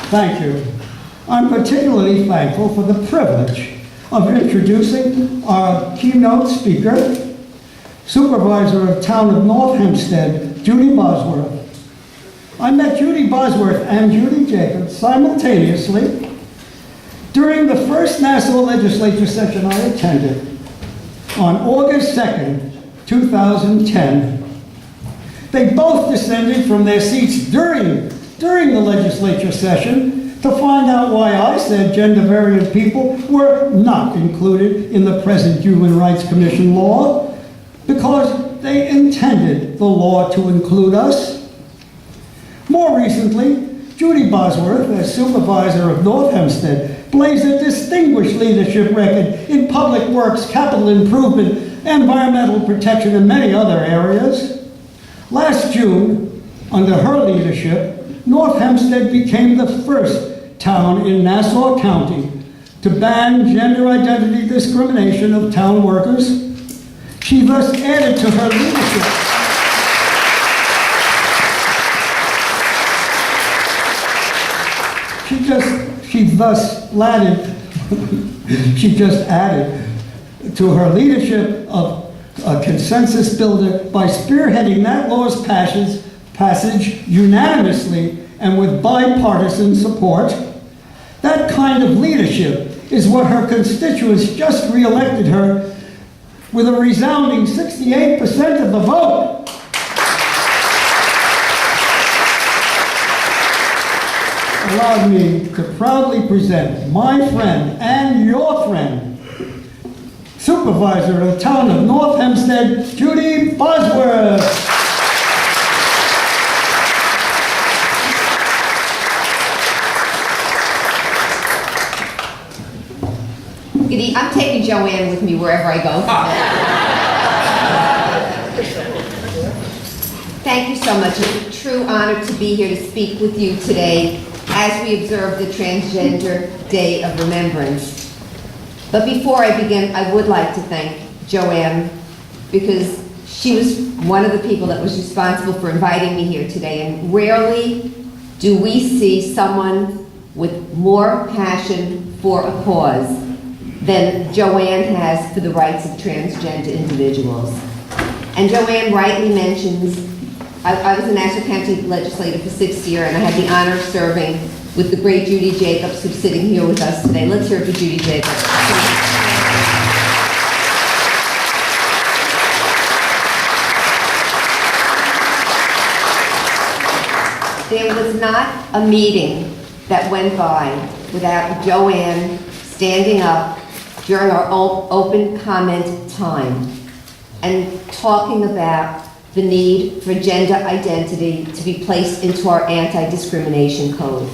Thank you. I'm particularly thankful for the privilege of introducing our keynote speaker, Supervisor of Town of North Hempstead, Judi Bosworth. I met Judi Bosworth and Judi Jacobs simultaneously during the first Nassau legislature session I attended on August 2nd, 2010. They both descended from their seats during the legislature session to find out why I said gender-variant people were not included in the present Human Rights Commission law, because they intended the law to include us. More recently, Judi Bosworth, as Supervisor of North Hempstead, blazed a distinguished leadership record in public works, capital improvement, environmental protection, and many other areas. Last June, under her leadership, North Hempstead became the first town in Nassau County to ban gender identity discrimination of town workers. She thus added to her leadership she just added to her leadership of a consensus builder by spearheading that law's passage unanimously and with bipartisan support. That kind of leadership is what her constituents just re-elected her with a resounding 68% of the vote. Allow me to proudly present my friend and your friend, Supervisor of the Town of North Hempstead, Judi Bosworth. Giddy, I'm taking Joanne with me wherever I go. Thank you so much. It's a true honor to be here to speak with you today as we observe the Transgender Day of Remembrance. But before I begin, I would like to thank Joanne, because she was one of the people that was responsible for inviting me here today, and rarely do we see someone with more passion for a cause than Joanne has for the rights of transgender individuals. And Joanne rightly mentions, I was a Nassau County legislator for 6 years, and I had the honor of serving with the great Judi Jacobs, who's sitting here with us today. Let's hear it for Judi Jacobs. There was not a meeting that went by without Joanne standing up during our open comment time and talking about the need for gender identity to be placed into our anti-discrimination code.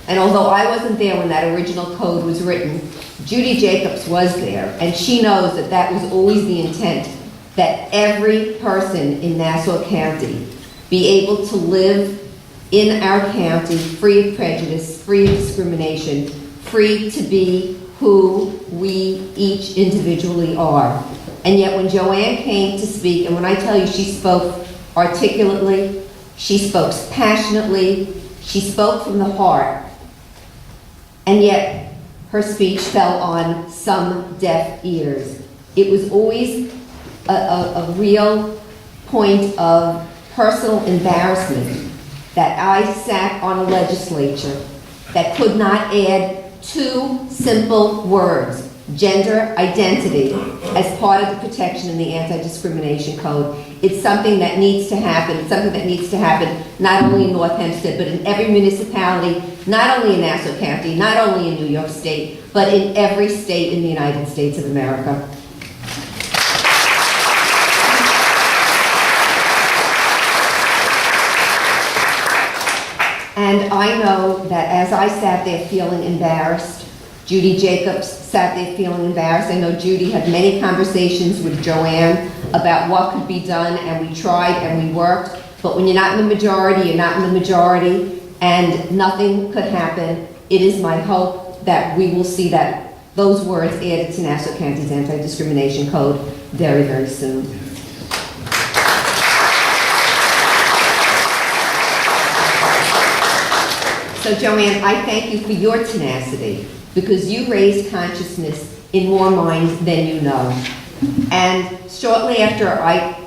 And although I wasn't there when that original code was written, Judi Jacobs was there, and she knows that that was always the intent, that every person in Nassau County be able to live in our county free of prejudice, free of discrimination, free to be who we each individually are. And yet when Joanne came to speak, and when I tell you she spoke articulately, she spoke passionately, she spoke from the heart, and yet her speech fell on some deaf ears. It was always a real point of personal embarrassment that I sat on a legislature that could not add two simple words, gender identity, as part of the protection in the anti-discrimination code. It's something that needs to happen. It's something that needs to happen not only in North Hempstead, but in every municipality, not only in Nassau County, not only in New York State, but in every state in the United States of America. And I know that as I sat there feeling embarrassed, Judi Jacobs sat there feeling embarrassed. I know Judi had many conversations with Joanne about what could be done, and we tried and we worked. But when you're not in the majority, you're not in the majority, and nothing could happen. It is my hope that we will see that those words added to Nassau County's anti-discrimination code very, very soon. So Joanne, I thank you for your tenacity, because you raised consciousness in more minds than you know. And shortly after I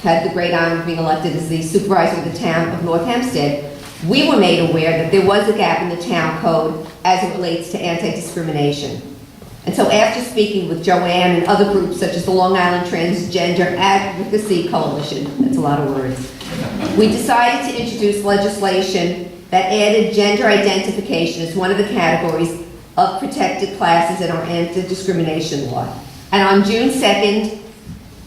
had the great honor of being elected as the supervisor of the town of North Hempstead, we were made aware that there was a gap in the town code as it relates to anti-discrimination. And so after speaking with Joanne and other groups such as the Long Island Transgender Advocacy Coalition, that's a lot of words, we decided to introduce legislation that added gender identification as one of the categories of protected classes in our anti-discrimination law. And on June 2nd,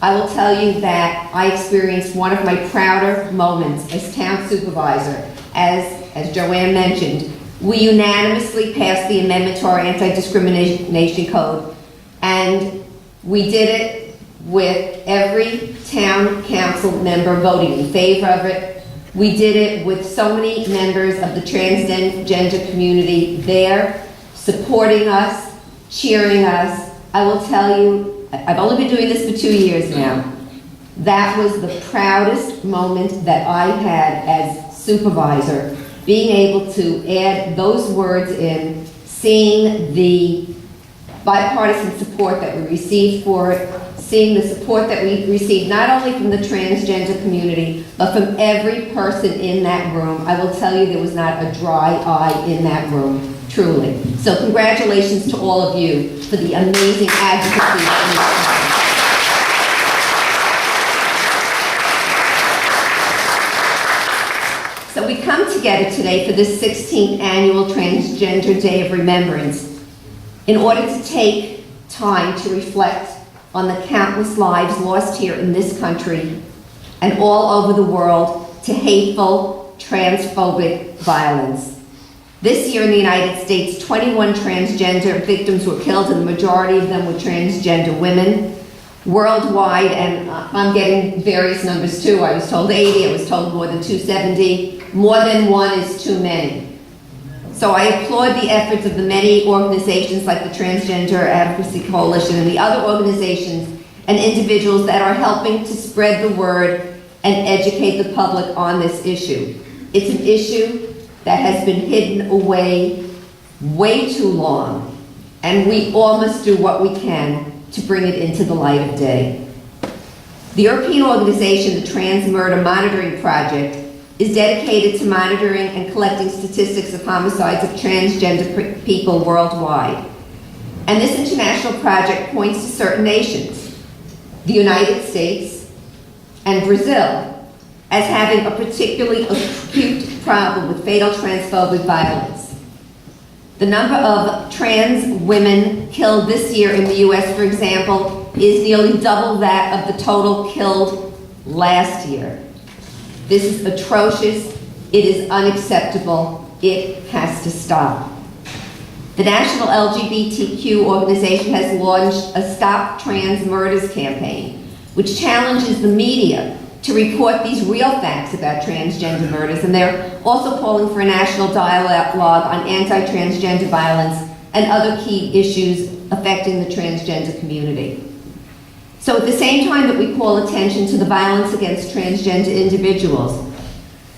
I will tell you that I experienced one of my prouder moments as town supervisor. As Joanne mentioned, we unanimously passed the amendment to our anti-discrimination code, and we did it with every town council member voting in favor of it. We did it with so many members of the transgender community there, supporting us, cheering us. I will tell you, I've only been doing this for 2 years now. That was the proudest moment that I had as supervisor, being able to add those words in, seeing the bipartisan support that we received for it, seeing the support that we received not only from the transgender community, but from every person in that room. I will tell you, there was not a dry eye in that room, truly. So congratulations to all of you for the amazing advocacy. So we come together today for this 16th annual Transgender Day of Remembrance in order to take time to reflect on the countless lives lost here in this country and all over the world to hateful, transphobic violence. This year in the United States, 21 transgender victims were killed, and the majority of them were transgender women. Worldwide, and I'm getting various numbers too. I was told 80, I was told more than 270. More than one is too many. So I applaud the efforts of the many organizations like the Transgender Advocacy Coalition and the other organizations and individuals that are helping to spread the word and educate the public on this issue. It's an issue that has been hidden away way too long, and we all must do what we can to bring it into the light of day. The European organization, the Trans Murder Monitoring Project, is dedicated to monitoring and collecting statistics of homicides of transgender people worldwide. And this international project points to certain nations, the United States and Brazil, as having a particularly acute problem with fatal transphobic violence. The number of trans women killed this year in the US, for example, is nearly double that of the total killed last year. This is atrocious. It is unacceptable. It has to stop. The National LGBTQ organization has launched a Stop Trans Murders campaign, which challenges the media to report these real facts about transgender murders, and they're also calling for a national dialogue on anti-transgender violence and other key issues affecting the transgender community. So at the same time that we call attention to the violence against transgender individuals,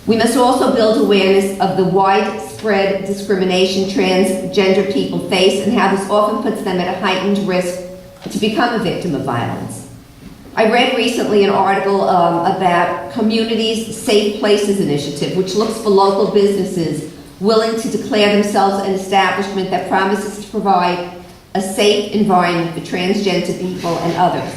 we must also build awareness of the widespread discrimination transgender people face and how this often puts them at a heightened risk to become a victim of violence. I read recently an article about Communities Safe Places Initiative, which looks for local businesses willing to declare themselves an establishment that promises to provide a safe environment for transgender people and others.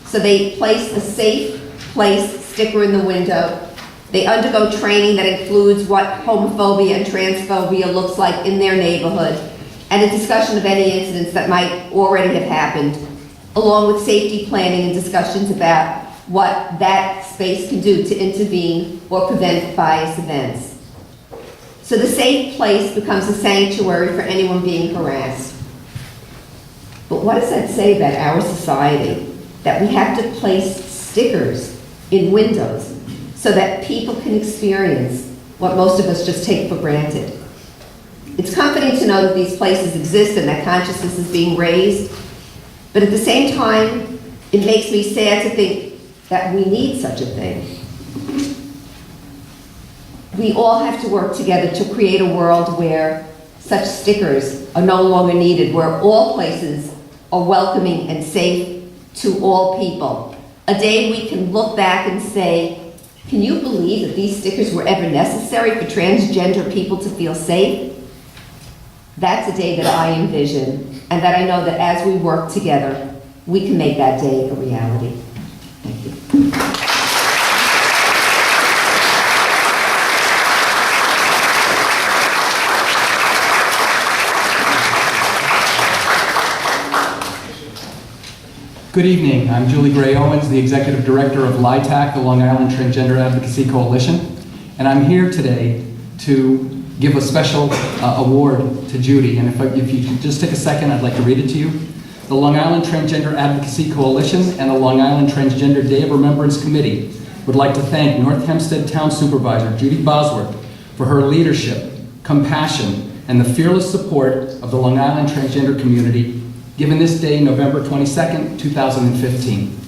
So they place a safe place sticker in the window. They undergo training that includes what homophobia and transphobia looks like in their neighborhood, and a discussion of any incidents that might already have happened, along with safety planning and discussions about what that space can do to intervene or prevent bias events. So the safe place becomes a sanctuary for anyone being harassed. But what does that say about our society? That we have to place stickers in windows so that people can experience what most of us just take for granted. It's comforting to know that these places exist and that consciousness is being raised, but at the same time, it makes me sad to think that we need such a thing. We all have to work together to create a world where such stickers are no longer needed, where all places are welcoming and safe to all people. A day we can look back and say, can you believe that these stickers were ever necessary for transgender people to feel safe? That's a day that I envision, and that I know that as we work together, we can make that day a reality. Thank you. Good evening. I'm Julie Gray Owens, the Executive Director of LITAC, the Long Island Transgender Advocacy Coalition, and I'm here today to give a special award to Judi. And if you could just take a second, I'd like to read it to you. The Long Island Transgender Advocacy Coalition and the Long Island Transgender Day of Remembrance Committee would like to thank North Hempstead Town Supervisor Judi Bosworth for her leadership, compassion, and the fearless support of the Long Island transgender community, given this day, November 22nd, 2015.